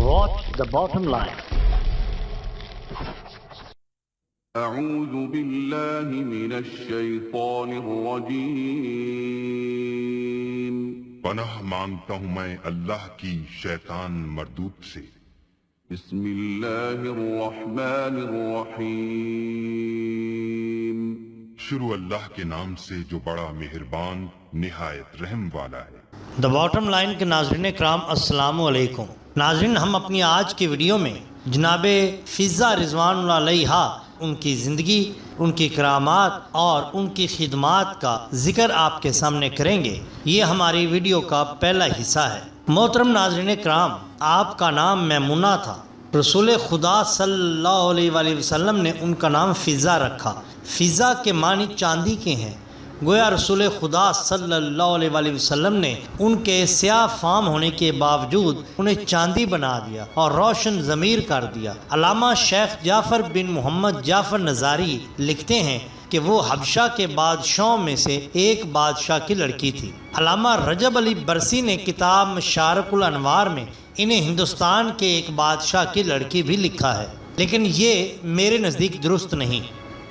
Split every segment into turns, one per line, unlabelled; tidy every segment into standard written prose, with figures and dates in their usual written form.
Watch the bottom line.
أعوذ بالله من الشیطان الرجیم
پناہ مانگتا ہوں میں اللہ کی شیطان مردود سے۔
بسم اللہ الرحمن الرحیم
شروع اللہ کے نام سے جو بڑا مہربان نہایت رحم والا ہے۔
دا باٹم لائن کے ناظرین کرام السلام علیکم۔ ناظرین، ہم اپنی آج کی ویڈیو میں جناب فضہ رضوان اللہ علیہا، ان کی زندگی، ان کی کرامات اور ان کی خدمات کا ذکر آپ کے سامنے کریں گے۔ یہ ہماری ویڈیو کا پہلا حصہ ہے۔ محترم ناظرین کرام، آپ کا نام میمونہ تھا، رسول خدا صلی اللہ علیہ وآلہ وسلم نے ان کا نام فضہ رکھا۔ فضہ کے معنی چاندی کے ہیں۔ گویا رسول خدا صلی اللہ علیہ وآلہ وسلم نے ان کے سیاہ فام ہونے کے باوجود انہیں چاندی بنا دیا اور روشن ضمیر کر دیا۔ علامہ شیخ جعفر بن محمد جعفر نظاری لکھتے ہیں کہ وہ حبشہ کے بادشاہوں میں سے ایک بادشاہ کی لڑکی تھی۔ علامہ رجب علی برسی نے کتاب مشارق الانوار میں انہیں ہندوستان کے ایک بادشاہ کی لڑکی بھی لکھا ہے، لیکن یہ میرے نزدیک درست نہیں۔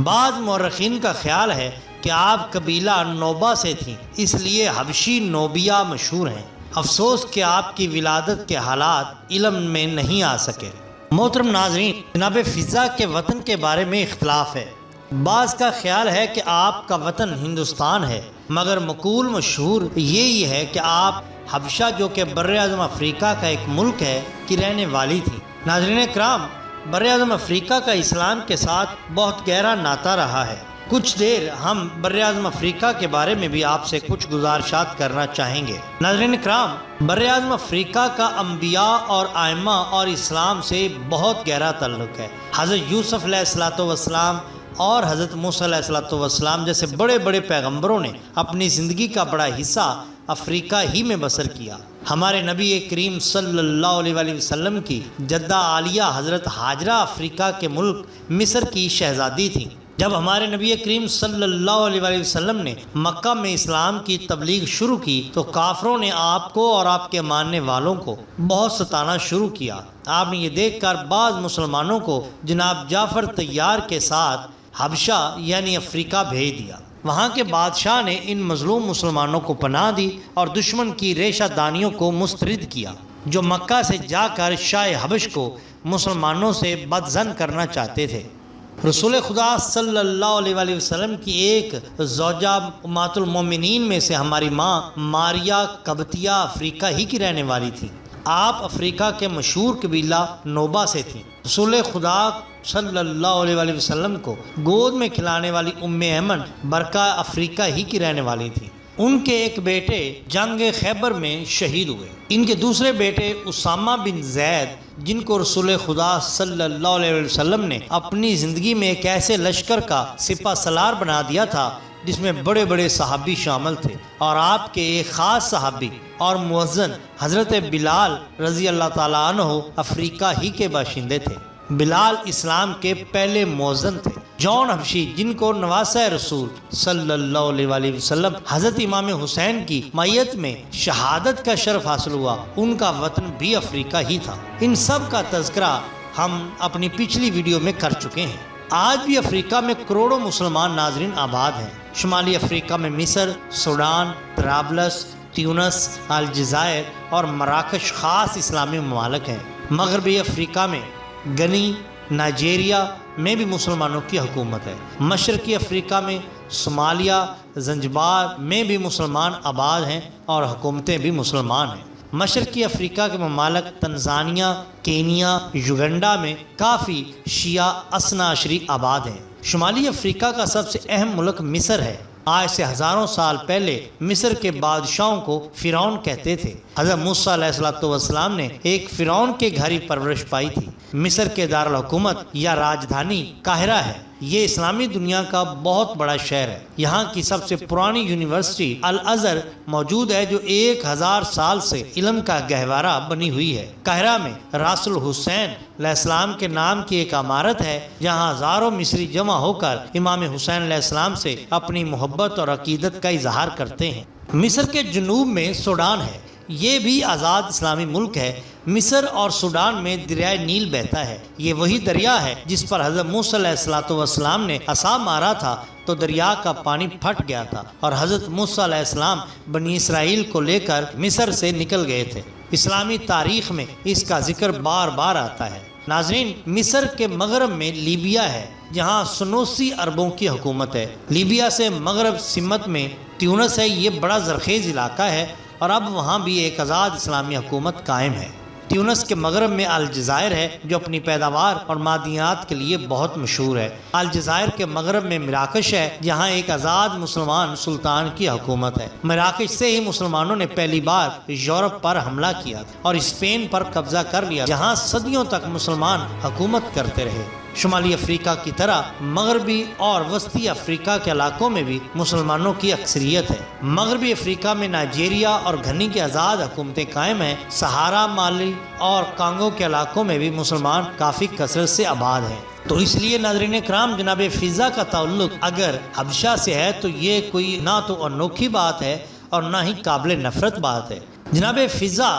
بعض مورخین کا خیال ہے کہ آپ قبیلہ نوبہ سے تھیں، اس لیے حبشی نوبیہ مشہور ہیں۔ افسوس کہ آپ کی ولادت کے حالات علم میں نہیں آ سکے۔ محترم ناظرین، جناب فضہ کے وطن کے بارے میں اختلاف ہے۔ بعض کا خیال ہے کہ آپ کا وطن ہندوستان ہے، مگر مقول مشہور یہی ہے کہ آپ حبشہ، جو کہ براعظم افریقہ کا ایک ملک ہے، کی رہنے والی تھی۔ ناظرین کرام، براعظم افریقہ کا اسلام کے ساتھ بہت گہرا ناطہ رہا ہے۔ کچھ دیر ہم براعظم افریقہ کے بارے میں بھی آپ سے کچھ گزارشات کرنا چاہیں گے۔ ناظرین کرام، براعظم افریقہ کا انبیاء اور ائمہ اور اسلام سے بہت گہرا تعلق ہے۔ حضرت یوسف علیہ السلام اور حضرت موسیٰ علیہ السلام جیسے بڑے بڑے پیغمبروں نے اپنی زندگی کا بڑا حصہ افریقہ ہی میں بسر کیا۔ ہمارے نبی کریم صلی اللہ علیہ وآلہ وسلم کی جدہ عالیہ حضرت ہاجرہ افریقہ کے ملک مصر کی شہزادی تھیں۔ جب ہمارے نبی کریم صلی اللہ علیہ وآلہ وسلم نے مکہ میں اسلام کی تبلیغ شروع کی تو کافروں نے آپ کو اور آپ کے ماننے والوں کو بہت ستانا شروع کیا۔ آپ نے یہ دیکھ کر بعض مسلمانوں کو جناب جعفر طیار کے ساتھ حبشہ یعنی افریقہ بھیج دیا۔ وہاں کے بادشاہ نے ان مظلوم مسلمانوں کو پناہ دی اور دشمن کی ریشہ دانیوں کو مسترد کیا، جو مکہ سے جا کر شاہ حبش کو مسلمانوں سے بدظن کرنا چاہتے تھے۔ رسول خدا صلی اللہ علیہ وآلہ وسلم کی ایک زوجہ امہات المومنین میں سے ہماری ماں ماریہ قبطیہ افریقہ ہی کی رہنے والی تھی۔ آپ افریقہ کے مشہور قبیلہ نوبہ سے تھیں۔ رسول خدا صلی اللہ علیہ وآلہ وسلم کو گود میں کھلانے والی ام ایمن برقہ افریقہ ہی کی رہنے والی تھی۔ ان کے ایک بیٹے جنگ خیبر میں شہید ہوئے۔ ان کے دوسرے بیٹے اسامہ بن زید، جن کو رسول خدا صلی اللہ علیہ وسلم نے اپنی زندگی میں ایک ایسے لشکر کا سپہ سالار بنا دیا تھا جس میں بڑے بڑے صحابی شامل تھے، اور آپ کے ایک خاص صحابی اور مؤذن حضرت بلال رضی اللہ تعالیٰ عنہ افریقہ ہی کے باشندے تھے۔ بلال اسلام کے پہلے مؤذن تھے۔ جون حبشی، جن کو نواسہ رسول صلی اللہ علیہ وآلہ وسلم حضرت امام حسین کی مئیت میں شہادت کا شرف حاصل ہوا، ان کا وطن بھی افریقہ ہی تھا۔ ان سب کا تذکرہ ہم اپنی پچھلی ویڈیو میں کر چکے ہیں۔ آج بھی افریقہ میں کروڑوں مسلمان ناظرین آباد ہیں۔ شمالی افریقہ میں مصر، سوڈان، طرابلس، تیونس، الجزائر اور مراکش خاص اسلامی ممالک ہیں۔ مغربی افریقہ میں گنی، نائجیریا میں بھی مسلمانوں کی حکومت ہے۔ مشرقی افریقہ میں صومالیہ، زنجبار میں بھی مسلمان آباد ہیں اور حکومتیں بھی مسلمان ہیں۔ مشرقی افریقہ کے ممالک تنزانیہ، کینیا، یوگنڈا میں کافی شیعہ اثنا عشری آباد ہیں۔ شمالی افریقہ کا سب سے اہم ملک مصر ہے۔ آج سے ہزاروں سال پہلے مصر کے بادشاہوں کو فرعون کہتے تھے۔ حضرت موسیٰ علیہ السلام نے ایک فرعون کے گھر ہی پرورش پائی تھی۔ مصر کے دارالحکومت یا راجدھانی قاہرہ ہے۔ یہ اسلامی دنیا کا بہت بڑا شہر ہے۔ یہاں کی سب سے پرانی یونیورسٹی الازہر موجود ہے، جو 1000 سال سے علم کا گہوارہ بنی ہوئی ہے۔ قاہرہ میں راس الحسین علیہ السلام کے نام کی ایک عمارت ہے، جہاں ہزاروں مصری جمع ہو کر امام حسین علیہ السلام سے اپنی محبت اور عقیدت کا اظہار کرتے ہیں۔ مصر کے جنوب میں سوڈان ہے۔ یہ بھی آزاد اسلامی ملک ہے۔ مصر اور سوڈان میں دریائے نیل بہتا ہے۔ یہ وہی دریا ہے جس پر حضرت موسیٰ علیہ السلام نے عصا مارا تھا تو دریا کا پانی پھٹ گیا تھا اور حضرت موسیٰ علیہ السلام بنی اسرائیل کو لے کر مصر سے نکل گئے تھے۔ اسلامی تاریخ میں اس کا ذکر بار بار آتا ہے۔ ناظرین، مصر کے مغرب میں لیبیا ہے جہاں سنوسی عربوں کی حکومت ہے۔ لیبیا سے مغرب سمت میں تیونس ہے، یہ بڑا زرخیز علاقہ ہے اور اب وہاں بھی ایک آزاد اسلامی حکومت قائم ہے۔ تیونس کے مغرب میں الجزائر ہے جو اپنی پیداوار اور معدنیات کے لیے بہت مشہور ہے۔ الجزائر کے مغرب میں مراکش ہے جہاں ایک آزاد مسلمان سلطان کی حکومت ہے۔ مراکش سے ہی مسلمانوں نے پہلی بار یورپ پر حملہ کیا اور اسپین پر قبضہ کر لیا جہاں صدیوں تک مسلمان حکومت کرتے رہے۔ شمالی افریقہ کی طرح مغربی اور وسطی افریقہ کے علاقوں میں بھی مسلمانوں کی اکثریت ہے۔ مغربی افریقہ میں نائجیریا اور گھنی کی آزاد حکومتیں قائم ہیں۔ سہارا، مالی اور کانگو کے علاقوں میں بھی مسلمان کافی کثرت سے آباد ہیں۔ تو اس لیے ناظرین کرام، جناب فضا کا تعلق اگر حبشہ سے ہے تو یہ کوئی نہ تو انوکھی بات ہے اور نہ ہی قابل نفرت بات ہے۔ جناب فضا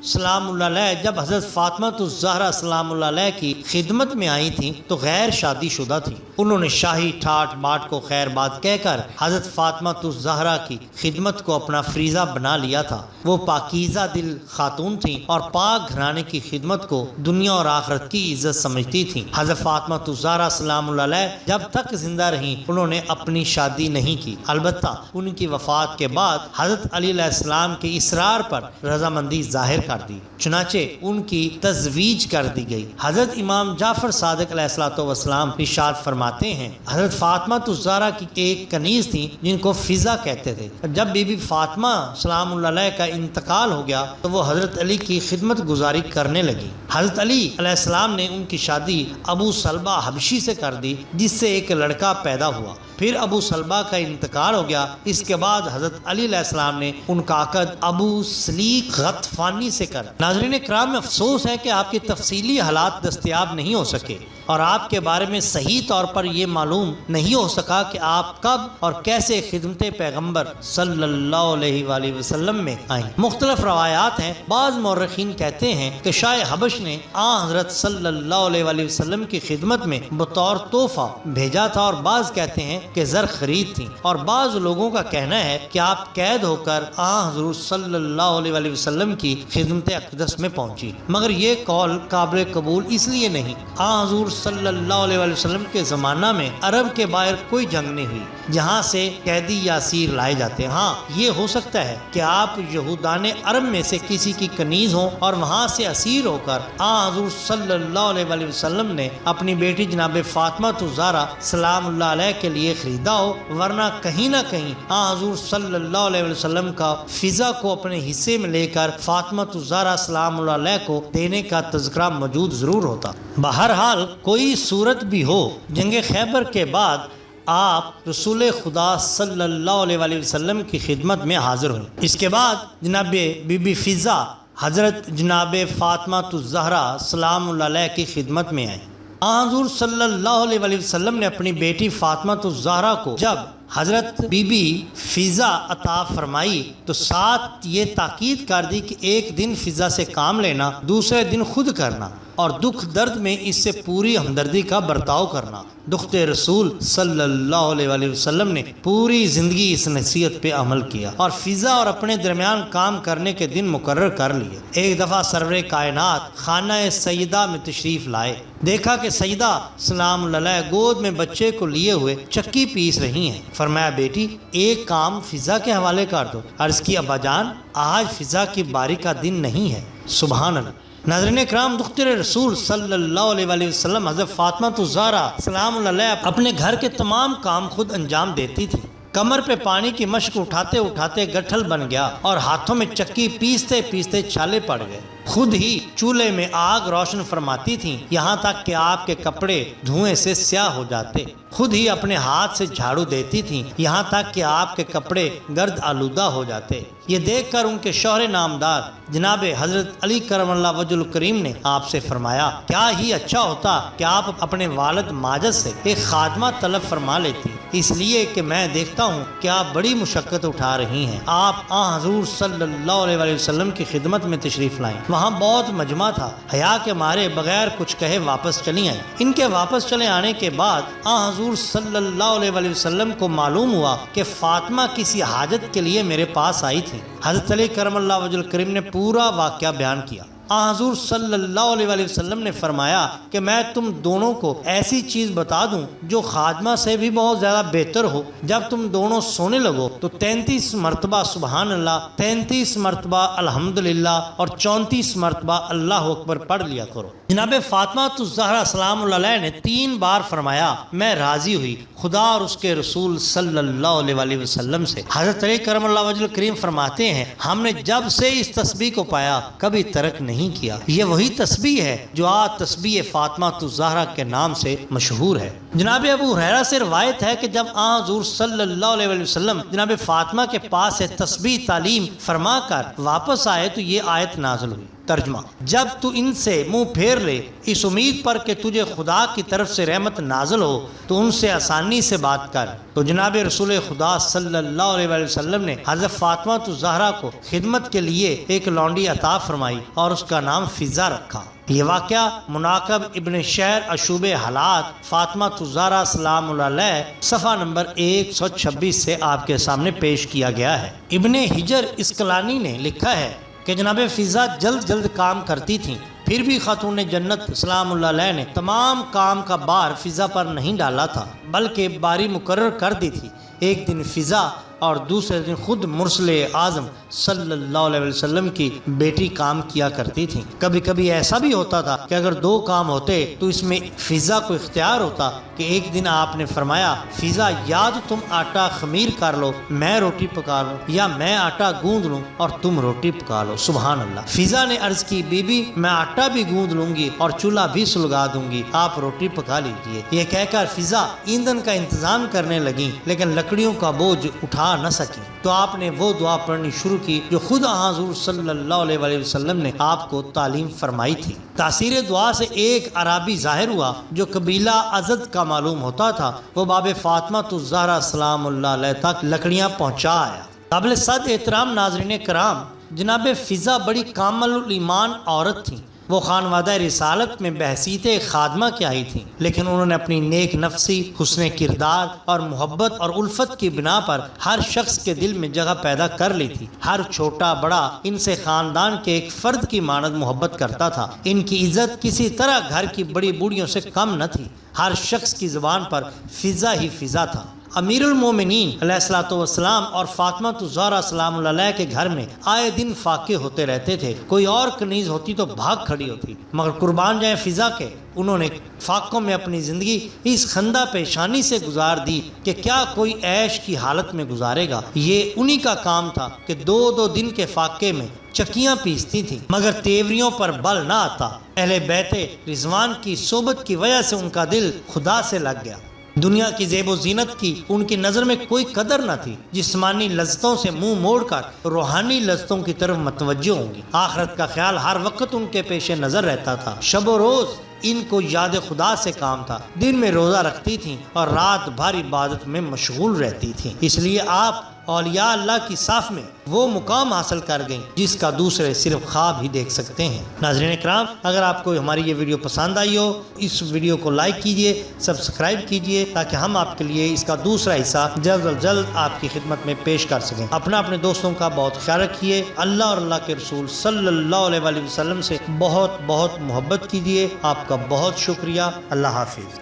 سلام اللہ علیہ جب حضرت فاطمہ الزہرا سلام اللہ علیہ کی خدمت میں آئی تھیں تو غیر شادی شدہ تھیں۔ انہوں نے شاہی ٹھاٹ باٹ کو خیر بات کہہ کر حضرت فاطمہ الزہرا کی خدمت کو اپنا فریضہ بنا لیا تھا۔ وہ پاکیزہ دل خاتون تھیں اور پاک گھرانے کی خدمت کو دنیا اور آخرت کی عزت سمجھتی تھیں۔ حضرت فاطمہ الزہرا سلام اللہ علیہ جب تک زندہ رہیں انہوں نے اپنی شادی نہیں کی، البتہ ان کی وفات کے بعد حضرت علی علیہ السلام کے اصرار پر رضامندی ظاہر کر دی، چنانچہ ان کی تزویج کر دی گئی۔ حضرت امام جعفر صادق علیہ السلام ارشاد فرماتے ہیں، حضرت فاطمہ الزہرا کی ایک کنیز تھی جن کو فضا کہتے تھے۔ جب بی بی فاطمہ سلام اللہ علیہ کا انتقال ہو گیا تو وہ حضرت علی کی خدمت گزاری کرنے لگی۔ حضرت علی علیہ السلام نے ان کی شادی ابو سلبہ حبشی سے کر دی جس سے ایک لڑکا پیدا ہوا۔ پھر ابو سلبہ کا انتقال ہو گیا۔ اس کے بعد حضرت علی علیہ السلام نے ان کا عقد ابو سلیق غطفانی سے کر۔ ناظرین کرام، میں افسوس ہے کہ آپ کی تفصیلی حالات دستیاب نہیں ہو سکے اور آپ کے بارے میں صحیح طور پر یہ معلوم نہیں ہو سکا کہ آپ کب اور کیسے خدمت پیغمبر صلی اللہ علیہ وآلہ وسلم میں آئیں۔ مختلف روایات ہیں۔ بعض مورخین کہتے ہیں کہ شاہ حبش نے حضرت صلی اللہ علیہ وآلہ وسلم کی خدمت میں بطور تحفہ بھیجا تھا اور بعض کہتے ہیں کہ زر خرید تھی، اور بعض لوگوں کا کہنا ہے کہ آپ قید ہو کر حضور صلی اللہ علیہ وآلہ وسلم کی خدمت اقدس میں پہنچی، مگر یہ قول قابل قبول اس لیے نہیں۔ حضور صلی اللہ علیہ وآلہ وسلم کے زمانہ میں عرب کے باہر کوئی جنگ نہیں ہوئی جہاں سے قیدی یا اسیر لائے جاتے ہیں۔ ہاں، یہ ہو سکتا ہے کہ آپ یہودان عرب میں سے کسی کی کنیز ہوں اور وہاں سے اسیر ہو کر حضور صلی اللہ علیہ وآلہ وسلم نے اپنی بیٹی جناب فاطمہ الزہرا سلام اللہ علیہ کے لیے خریدا ہو، ورنہ کہیں نہ کہیں حضور صلی اللہ علیہ وسلم کا فضا کو اپنے حصے میں لے کر فاطمہ الزہرا سلام اللہ علیہ کو دینے کا تذکرہ موجود ضرور ہوتا۔ بہرحال کوئی صورت بھی ہو، جنگ خیبر کے بعد آپ رسول خدا صلی اللہ علیہ وآلہ وسلم کی خدمت میں حاضر ہوئیں۔ اس کے بعد جناب بی بی فضا حضرت جناب فاطمہ الزہرا سلام اللہ علیہ کی خدمت میں آئیں۔ حضور صلی اللہ علیہ وآلہ وسلم نے اپنی بیٹی فاطمہ الزہرا کو جب حضرت بی بی فضا عطا فرمائی تو ساتھ یہ تاکید کر دی کہ ایک دن فضا سے کام لینا، دوسرے دن خود کرنا اور دکھ درد میں اس سے پوری ہمدردی کا برتاؤ کرنا۔ دخت رسول صلی اللہ علیہ وآلہ وسلم نے پوری زندگی اس نصیحت پہ عمل کیا اور فضا اور اپنے درمیان کام کرنے کے دن مقرر کر لیے۔ ایک دفعہ سرور کائنات خانہ سیدہ میں تشریف لائے، دیکھا کہ سیدہ سلام اللہ علیہ گود میں بچے کو لیے ہوئے چکی پیس رہی ہیں۔ فرمایا، بیٹی ایک کام فضا کے حوالے کر دو۔ عرض کی، ابا جان آج فضا کی باری کا دن نہیں ہے۔ سبحان اللہ۔ ناظرین اکرام، دختر رسول صلی اللہ علیہ وآلہ وسلم حضرت فاطمہ الزہرا سلام اللہ علیہ اپنے گھر کے تمام کام خود انجام دیتی تھی۔ کمر پہ پانی کی مشق اٹھاتے اٹھاتے گٹھل بن گیا اور ہاتھوں میں چکی پیستے پیستے چھالے پڑ گئے۔ خود ہی چولہے میں آگ روشن فرماتی تھیں، یہاں تک کہ آپ کے کپڑے دھوئیں سے سیاہ ہو جاتے۔ خود ہی اپنے ہاتھ سے جھاڑو دیتی تھیں، یہاں تک کہ آپ کے کپڑے گرد آلودہ ہو جاتے۔ یہ دیکھ کر ان کے شوہر نامدار جناب حضرت علی کرم اللہ وجہ الکریم نے آپ سے فرمایا، کیا ہی اچھا ہوتا کہ آپ اپنے والد ماجد سے ایک خادمہ طلب فرما لیتی، اس لیے کہ میں دیکھتا ہوں کہ آپ بڑی مشقت اٹھا رہی ہیں۔ آپ حضور صلی اللہ علیہ وسلم کی خدمت میں تشریف لائیں۔ وہاں بہت مجمع تھا، حیا کے مارے بغیر کچھ کہے واپس چلی آئیں۔ ان کے واپس چلے آنے کے بعد حضور صلی اللہ علیہ وسلم کو معلوم ہوا کہ فاطمہ کسی حاجت کے لیے میرے پاس آئی تھی۔ حضرت علی کرم اللہ وجہ الکریم نے پورا واقعہ بیان کیا۔ حضور صلی اللہ علیہ وسلم نے فرمایا کہ میں تم دونوں کو ایسی چیز بتا دوں جو خادمہ سے بھی بہت زیادہ بہتر ہو۔ جب تم دونوں سونے لگو تو 33 مرتبہ سبحان اللہ، 33 مرتبہ الحمدللہ اور 34 مرتبہ اللہ اکبر پڑھ لیا کرو۔ جناب فاطمہ الزہرا سلام اللہ علیہ نے 3 بار فرمایا میں راضی ہوئی خدا اور اس کے رسول صلی اللہ علیہ وسلم سے۔ حضرت علی کرم اللہ وجہ الکریم فرماتے ہیں ہم نے جب سے اس تسبیح کو پایا کبھی ترک نہیں کیا۔ یہ وہی تسبیح ہے جو آج تسبیح فاطمہ الزہرا کے نام سے مشہور ہے۔ جناب ابو ہریرہ سے روایت ہے کہ جب حضور صلی اللہ علیہ وسلم جناب فاطمہ کے پاس سے تسبیح تعلیم فرما کر واپس آئے تو یہ آیت نازل ہوئی۔ ترجمہ: جب تو ان سے منہ پھیر لے اس امید پر کہ تجھے خدا کی طرف سے رحمت نازل ہو تو ان سے آسانی سے بات کر۔ تو جناب رسول خدا صلی اللہ علیہ وسلم نے حضرت فاطمہ الزہرا کو خدمت کے لیے ایک لونڈی عطا فرمائی اور اس کا نام فضا رکھا۔ یہ واقعہ مناقب ابن شہر اشوب حالات فاطمہ الزہرا سلام اللہ علیہ صفحہ نمبر 126 سے آپ کے سامنے پیش کیا گیا ہے۔ ابن حجر اسقلانی نے لکھا ہے کہ جناب فضا جلد کام کرتی تھیں، پھر بھی خاتون جنت سلام اللہ علیہ نے تمام کام کا بار فضا پر نہیں ڈالا تھا بلکہ باری مقرر کر دی تھی۔ ایک دن فضا اور دوسرے دن خود مرسل اعظم صلی اللہ علیہ وسلم کی بیٹی کام کیا کرتی تھیں۔ کبھی کبھی ایسا بھی ہوتا تھا کہ اگر 2 کام ہوتے تو اس میں فضا کو اختیار ہوتا کہ ایک دن آپ نے فرمایا فضا یا تو تم آٹا خمیر کر لو میں روٹی پکا لوں، یا میں آٹا گوندھ لوں اور تم روٹی پکا لو۔ سبحان اللہ۔ فضا نے عرض کی بی بی میں آٹا بھی گوندھ لوں گی اور چولہا بھی سلگا دوں گی، آپ روٹی پکا لیجیے۔ یہ کہہ کر فضا ایندھن کا انتظام کرنے لگیں لیکن لکڑیوں کا بوجھ اٹھا نہ سکی تو آپ نے وہ دعا پڑھنی شروع کی جو خود حضور صلی اللہ علیہ وسلم نے آپ کو تعلیم فرمائی تھی۔ تاثیر دعا سے ایک عربی ظاہر ہوا جو قبیلہ ازد کا معلوم ہوتا تھا، وہ باب فاطمہ الزہرا سلام اللہ علیہ تک لکڑیاں پہنچا آیا۔ قابل صد احترام ناظرین کرام، جناب فضا بڑی کامل الایمان عورت تھیں۔ وہ خانوادہ رسالت میں بحیثیت خادمہ کی آئی تھیں، لیکن انہوں نے اپنی نیک نفسی، حسن کردار اور محبت اور الفت کی بنا پر ہر شخص کے دل میں جگہ پیدا کر لی تھی۔ ہر چھوٹا بڑا ان سے خاندان کے ایک فرد کی مانند محبت کرتا تھا۔ ان کی عزت کسی طرح گھر کی بڑی بوڑھیوں سے کم نہ تھی۔ ہر شخص کی زبان پر فضا ہی فضا تھا۔ امیر المومنین علیہ الصلوۃ والسلام اور فاطمہ الزہرا سلام اللہ علیہ کے گھر میں آئے دن فاقے ہوتے رہتے تھے۔ کوئی اور کنیز ہوتی تو بھاگ کھڑی ہوتی، مگر قربان جائیں فضا کے، انہوں نے فاقوں میں اپنی زندگی اس خندہ پیشانی سے گزار دی کہ کیا کوئی عیش کی حالت میں گزارے گا۔ یہ انہی کا کام تھا کہ 2 دن کے فاقے میں چکیاں پیستی تھیں مگر تیوریوں پر بل نہ آتا۔ اہل بیت رضوان کی صحبت کی وجہ سے ان کا دل خدا سے لگ گیا۔ دنیا کی زیب و زینت کی ان کی نظر میں کوئی قدر نہ تھی، جسمانی لذتوں سے منہ موڑ کر روحانی لذتوں کی طرف متوجہ ہوں گی۔ آخرت کا خیال ہر وقت ان کے پیش نظر رہتا تھا۔ شب و روز ان کو یاد خدا سے کام تھا، دن میں روزہ رکھتی تھیں اور رات بھر عبادت میں مشغول رہتی تھیں۔ اس لیے آپ اولیاء اللہ کی صف میں وہ مقام حاصل کر گئیں جس کا دوسرے صرف خواب ہی دیکھ سکتے ہیں۔ ناظرین اکرام، اگر آپ کو ہماری یہ ویڈیو پسند آئی ہو اس ویڈیو کو لائک کیجئے، سبسکرائب کیجئے تاکہ ہم آپ کے لیے اس کا دوسرا حصہ جلد از جلد آپ کی خدمت میں پیش کر سکیں۔ اپنے دوستوں کا بہت خیال رکھیے۔ اللہ اور اللہ کے رسول صلی اللہ علیہ وسلم سے بہت محبت کیجئے۔ آپ کا بہت شکریہ۔ اللہ حافظ۔